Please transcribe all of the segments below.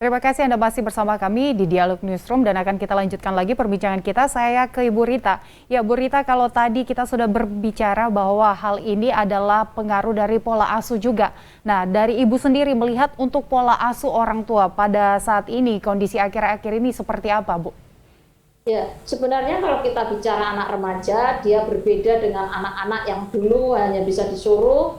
Terima kasih Anda masih bersama kami di Dialog Newsroom dan akan kita lanjutkan lagi perbincangan kita. Saya ke Ibu Rita. Ya Bu Rita, kalau tadi kita sudah berbicara bahwa hal ini adalah pengaruh dari pola asuh juga. Nah, dari Ibu sendiri melihat untuk pola asuh orang tua pada saat ini, kondisi akhir-akhir ini seperti apa Bu? Ya, sebenarnya kalau kita bicara anak remaja, dia berbeda dengan anak-anak yang dulu hanya bisa disuruh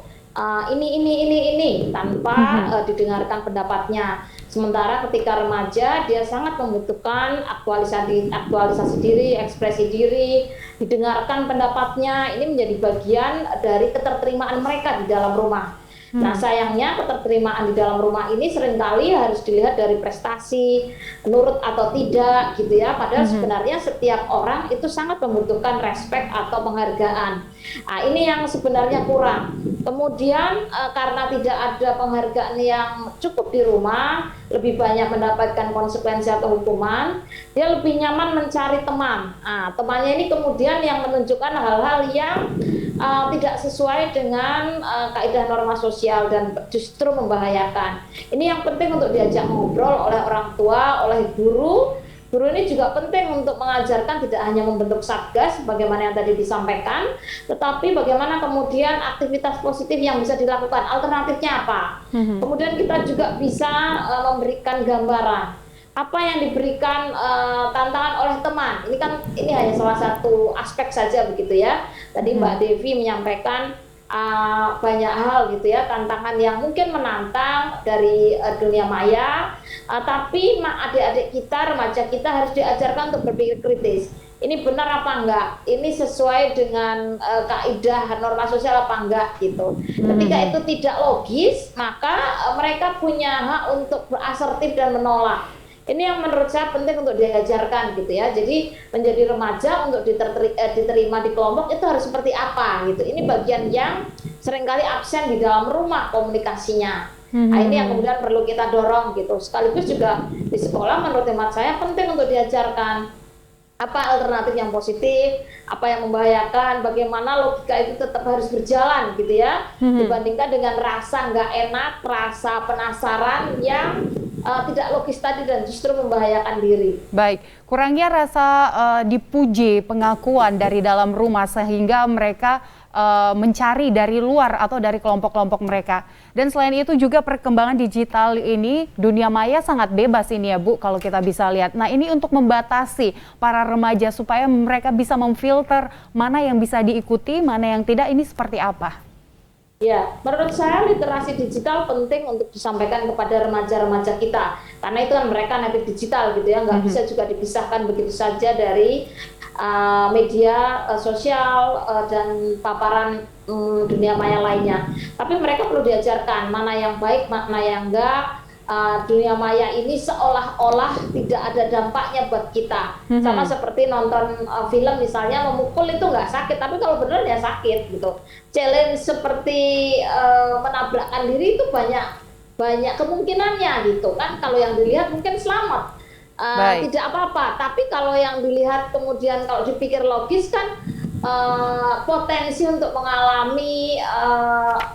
ini tanpa didengarkan pendapatnya. Sementara ketika remaja dia sangat membutuhkan aktualisasi diri, ekspresi diri, didengarkan pendapatnya. Ini menjadi bagian dari keterterimaan mereka di dalam rumah. Nah, sayangnya keterterimaan di dalam rumah ini seringkali harus dilihat dari prestasi, nurut atau tidak gitu ya. Padahal sebenarnya setiap orang itu sangat membutuhkan respek atau penghargaan. Nah, ini yang sebenarnya kurang. Kemudian karena tidak ada penghargaan yang cukup di rumah, lebih banyak mendapatkan konsekuensi atau hukuman, dia lebih nyaman mencari teman. Nah, temannya ini kemudian yang menunjukkan hal-hal yang tidak sesuai dengan kaidah norma sosial dan justru membahayakan. Ini yang penting untuk diajak ngobrol oleh orang tua, oleh guru. Guru ini juga penting untuk mengajarkan, tidak hanya membentuk satgas bagaimana yang tadi disampaikan, tetapi bagaimana kemudian aktivitas positif yang bisa dilakukan, alternatifnya apa. Kemudian kita juga bisa memberikan gambaran apa yang diberikan tantangan oleh teman. Ini hanya salah satu aspek saja begitu ya. Tadi Mbak Devi menyampaikan banyak hal gitu ya, tantangan yang mungkin menantang dari dunia maya, tapi adik-adik kita, remaja kita harus diajarkan untuk berpikir kritis. Ini benar apa enggak? Ini sesuai dengan kaidah norma sosial apa enggak gitu. Ketika itu tidak logis, maka mereka punya hak untuk berasertif dan menolak. Ini yang menurut saya penting untuk diajarkan gitu ya. Jadi menjadi remaja untuk diterima di kelompok itu harus seperti apa gitu. Ini bagian yang seringkali absen di dalam rumah komunikasinya. Nah, ini yang kemudian perlu kita dorong gitu. Sekaligus juga di sekolah menurut hemat saya penting untuk diajarkan apa alternatif yang positif, apa yang membahayakan, bagaimana logika itu tetap harus berjalan gitu ya, dibandingkan dengan rasa nggak enak, rasa penasaran yang tidak logis tadi dan justru membahayakan diri. Baik, kurangnya rasa dipuji, pengakuan dari dalam rumah sehingga mereka mencari dari luar atau dari kelompok-kelompok mereka. Dan selain itu juga perkembangan digital ini, dunia maya sangat bebas ini ya Bu, kalau kita bisa lihat. Nah, ini untuk membatasi para remaja supaya mereka bisa memfilter mana yang bisa diikuti, mana yang tidak, ini seperti apa? Ya, menurut saya literasi digital penting untuk disampaikan kepada remaja-remaja kita. Karena itu kan mereka native digital gitu ya, nggak bisa juga dipisahkan begitu saja dari media sosial dan paparan dunia maya lainnya. Tapi mereka perlu diajarkan mana yang baik, mana yang enggak. Dunia maya ini seolah-olah tidak ada dampaknya buat kita. Sama seperti nonton film misalnya, memukul itu nggak sakit, tapi kalau benar ya sakit gitu. Challenge seperti menabrakkan diri itu banyak kemungkinannya gitu kan. Kalau yang dilihat mungkin selamat, tidak apa-apa. Tapi kalau yang dilihat kemudian kalau dipikir logis kan potensi untuk mengalami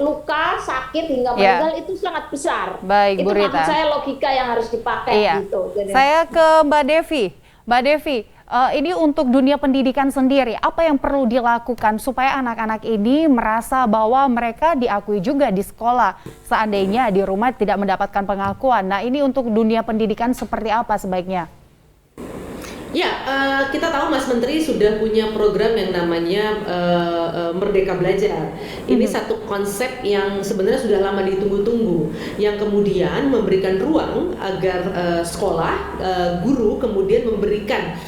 luka, sakit hingga meninggal itu sangat besar. Baik, itu Bu Rita. maksud saya logika yang harus dipakai gitu. Jadi, saya ke Mbak Devi. Mbak Devi, ini untuk dunia pendidikan sendiri, apa yang perlu dilakukan supaya anak-anak ini merasa bahwa mereka diakui juga di sekolah, seandainya di rumah tidak mendapatkan pengakuan. Nah, ini untuk dunia pendidikan seperti apa sebaiknya? Ya, kita tahu Mas Menteri sudah punya program yang namanya Merdeka Belajar. Ini satu konsep yang sebenarnya sudah lama ditunggu-tunggu, yang kemudian memberikan ruang agar sekolah, guru kemudian memberikan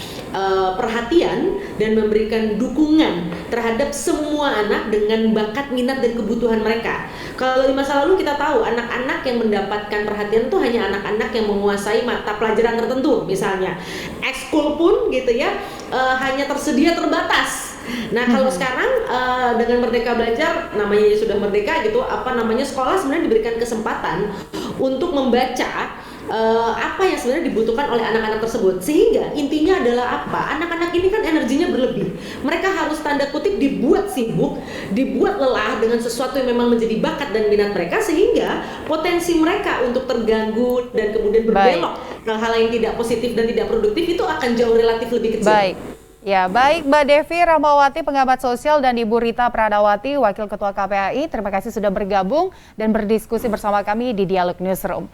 perhatian dan memberikan dukungan terhadap semua anak dengan bakat, minat, dan kebutuhan mereka. Kalau di masa lalu kita tahu anak-anak yang mendapatkan perhatian itu hanya anak-anak yang menguasai mata pelajaran tertentu, misalnya ekskul pun gitu ya, hanya tersedia terbatas. Nah, kalau sekarang dengan Merdeka Belajar, namanya sudah merdeka gitu, sekolah sebenarnya diberikan kesempatan untuk membaca apa yang sebenarnya dibutuhkan oleh anak-anak tersebut. Sehingga intinya adalah apa? Anak-anak ini kan energinya berlebih. Mereka harus tanda kutip dibuat sibuk, dibuat lelah dengan sesuatu yang memang menjadi bakat dan minat mereka, sehingga potensi mereka untuk terganggu dan kemudian berbelok hal-hal yang tidak positif dan tidak produktif itu akan jauh relatif lebih kecil. Baik. Ya, baik Mbak Devi Rahmawati, pengamat sosial, dan Ibu Rita Pradawati, Wakil Ketua KPAI. Terima kasih sudah bergabung dan berdiskusi bersama kami di Dialog Newsroom.